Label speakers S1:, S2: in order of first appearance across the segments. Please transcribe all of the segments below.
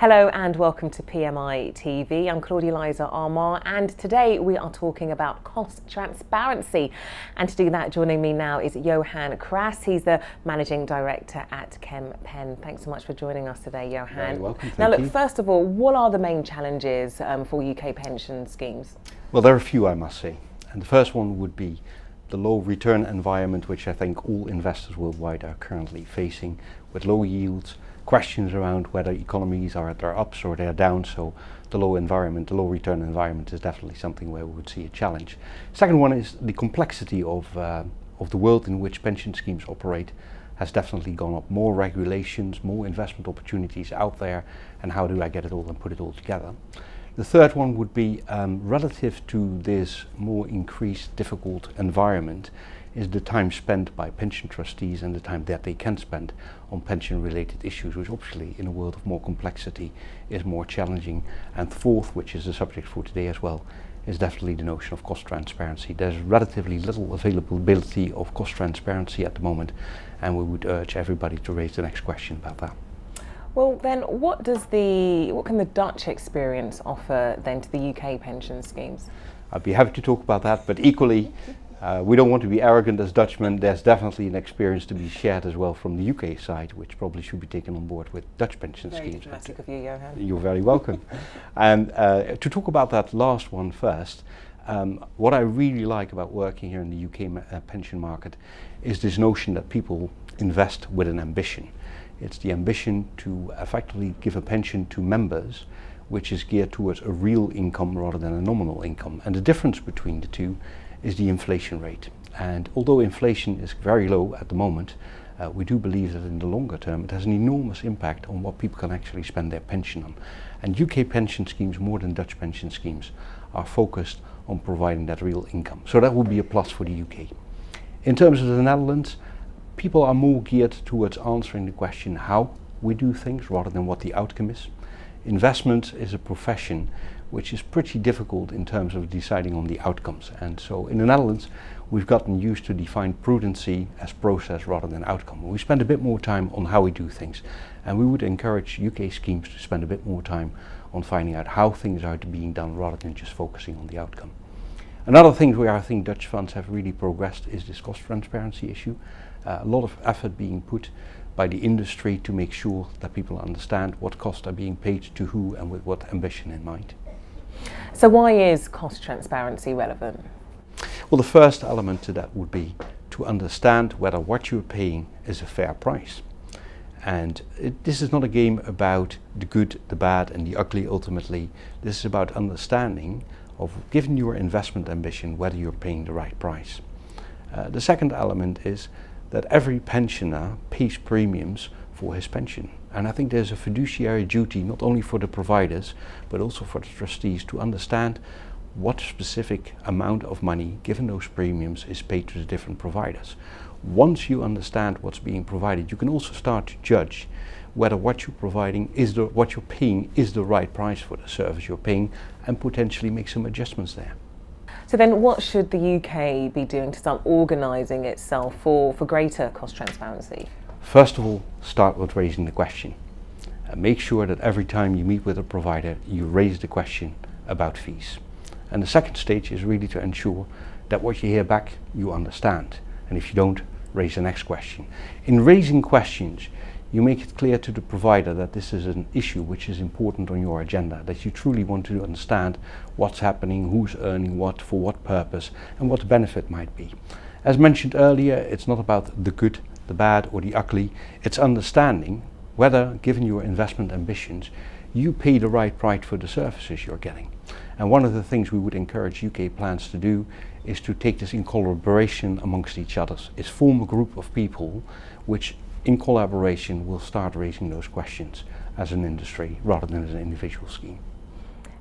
S1: Hello and welcome to PMI TV. I'm Claudia Liza Armar, and today we are talking about cost transparency. And to do that, joining me now is Johan Cras. He's the Managing Director at ChemPen. Thanks so much for joining us today, Johan.
S2: Very welcome.
S1: Now look, first of all, what are the main challenges for UK pension schemes?
S2: Well, there are a few, I must say. And the first one would be the low return environment, which I think all investors worldwide are currently facing, with low yields, questions around whether economies are at their ups or their downs. So the low return environment is definitely something where we would see a challenge. Second one is the complexity of the world in which pension schemes operate has definitely gone up. More regulations, more investment opportunities out there, and how do I get it all and put it all together? The third one would be relative to this more increased difficult environment is the time spent by pension trustees and the time that they can spend on pension related issues, which obviously in a world of more complexity is more challenging. And fourth, which is the subject for today as well, is definitely the notion of cost transparency. There's relatively little availability of cost transparency at the moment, and we would urge everybody to raise the next question about that.
S1: Well then, what can the Dutch experience offer then to the UK pension schemes?
S2: I'd be happy to talk about that, but equally we don't want to be arrogant as Dutchmen. There's definitely an experience to be shared as well from the UK side, which probably should be taken on board with Dutch pension schemes.
S1: Very diplomatic of you, Johan.
S2: You're very welcome. And to talk about that last one first, what I really like about working here in the UK pension market is this notion that people invest with an ambition. It's the ambition to effectively give a pension to members which is geared towards a real income rather than a nominal income. And the difference between the two is the inflation rate. And although inflation is very low at the moment, we do believe that in the longer term it has an enormous impact on what people can actually spend their pension on. And UK pension schemes, more than Dutch pension schemes, are focused on providing that real income. So that would be a plus for the UK. In terms of the Netherlands, people are more geared towards answering the question how we do things rather than what the outcome is. Investment is a profession which is pretty difficult in terms of deciding on the outcomes. And so in the Netherlands, we've gotten used to define prudency as process rather than outcome. We spend a bit more time on how we do things. And we would encourage UK schemes to spend a bit more time on finding out how things are being done rather than just focusing on the outcome. Another thing where I think Dutch funds have really progressed is this cost transparency issue. A lot of effort being put by the industry to make sure that people understand what costs are being paid to who and with what ambition in mind.
S1: So why is cost transparency relevant?
S2: Well, the first element to that would be to understand whether what you're paying is a fair price. And this is not a game about the good, the bad and the ugly ultimately. This is about understanding of, given your investment ambition, whether you're paying the right price. The second element is that every pensioner pays premiums for his pension. And I think there's a fiduciary duty not only for the providers but also for the trustees to understand what specific amount of money, given those premiums, is paid to the different providers. Once you understand what's being provided, you can also start to judge whether what you're providing what you're paying is the right price for the service you're paying, and potentially make some adjustments there.
S1: So then what should the UK be doing to start organising itself for greater cost transparency?
S2: First of all, start with raising the question. Make sure that every time you meet with a provider, you raise the question about fees. And the second stage is really to ensure that what you hear back, you understand. And if you don't, raise the next question. In raising questions, you make it clear to the provider that this is an issue which is important on your agenda, that you truly want to understand what's happening, who's earning what, for what purpose, and what the benefit might be. As mentioned earlier, it's not about the good, the bad or the ugly. It's understanding whether, given your investment ambitions, you pay the right price for the services you're getting. And one of the things we would encourage UK plans to do is to take this in collaboration amongst each other, is form a group of people which in collaboration will start raising those questions as an industry rather than as an individual scheme.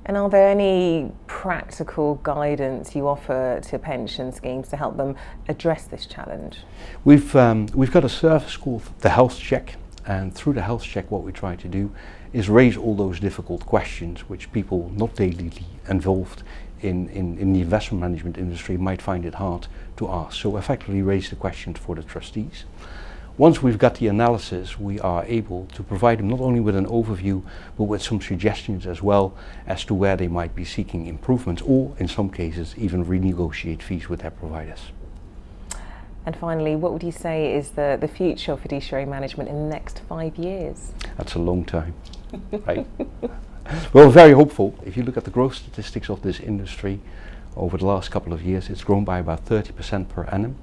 S1: And are there any practical guidance you offer to pension schemes to help them address this challenge?
S2: We've got a service called the Health Check, and through the Health Check what we try to do is raise all those difficult questions which people not daily involved in the investment management industry might find it hard to ask. So effectively raise the questions for the trustees. once we've got the analysis, we are able to provide them not only with an overview, but with some suggestions as well as to where they might be seeking improvements, or in some cases even renegotiate fees with their providers.
S1: And finally, what would you say is the future of fiduciary management in the next 5 years?
S2: That's a long time, right? Well, very hopeful. If you look at the growth statistics of this industry over the last couple of years, it's grown by about 30% per annum.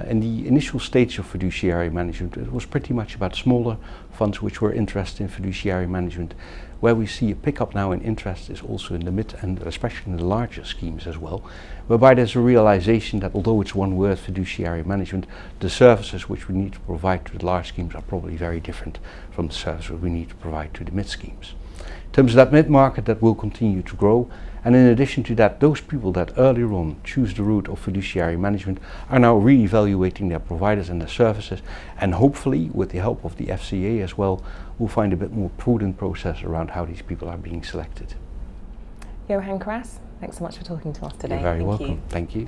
S2: In the initial stage of fiduciary management, it was pretty much about smaller funds which were interested in fiduciary management. Where we see a pickup now in interest is also in the mid and especially in the larger schemes as well, whereby there's a realization that although it's one word, fiduciary management, the services which we need to provide to the large schemes are probably very different from the services we need to provide to the mid schemes. In terms of that mid-market, that will continue to grow, and in addition to that, those people that earlier on choose the route of fiduciary management are now re-evaluating their providers and their services, and hopefully with the help of the FCA as well, we'll find a bit more prudent process around how these people are being selected.
S1: Johan Cras, thanks so much for talking to us today.
S2: You're very welcome. Thank you.